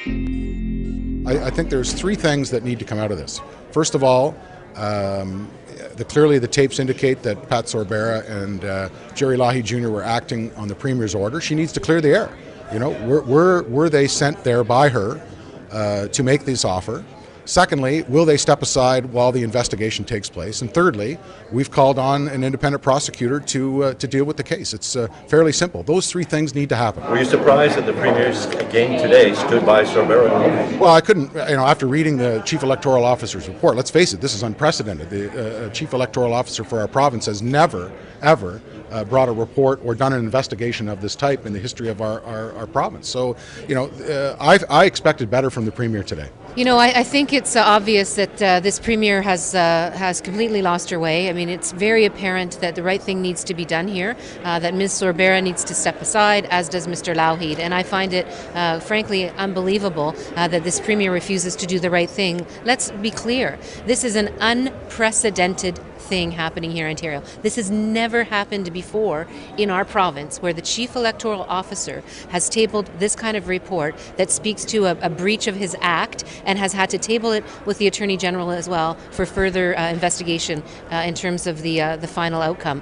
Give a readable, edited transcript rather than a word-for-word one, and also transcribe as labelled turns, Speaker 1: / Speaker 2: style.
Speaker 1: I think there's three things that need to come out of this. First of all, clearly the tapes indicate that Pat Sorbera and Jerry Lahi Jr. were acting on the Premier's order. She needs to clear the air. You know, were they sent there by her to make this offer? Secondly, will they step aside while the investigation takes place? And thirdly, we've called on an independent prosecutor to deal with the case. It's fairly simple. Those three things need to happen.
Speaker 2: Were you surprised that the Premier again today stood by Sorbera?
Speaker 1: Well, I couldn't, after reading the Chief Electoral Officer's report, let's face it, this is unprecedented. The Chief Electoral Officer for our province has never, ever brought a report or done an investigation of this type in the history of our province. So, I expected better from the Premier today.
Speaker 3: You know, I think it's obvious that this Premier has completely lost her way. I mean, it's very apparent that the right thing needs to be done here, that Ms. Sorbera needs to step aside, as does Mr. Lougheed. And I find it, frankly, unbelievable that this Premier refuses to do the right thing. Let's be clear. This is an unprecedented thing happening here in Ontario. This has never happened before in our province, where the Chief Electoral Officer has tabled this kind of report that speaks to a breach of his act and has had to table it with the Attorney General as well for further investigation in terms of the final outcome.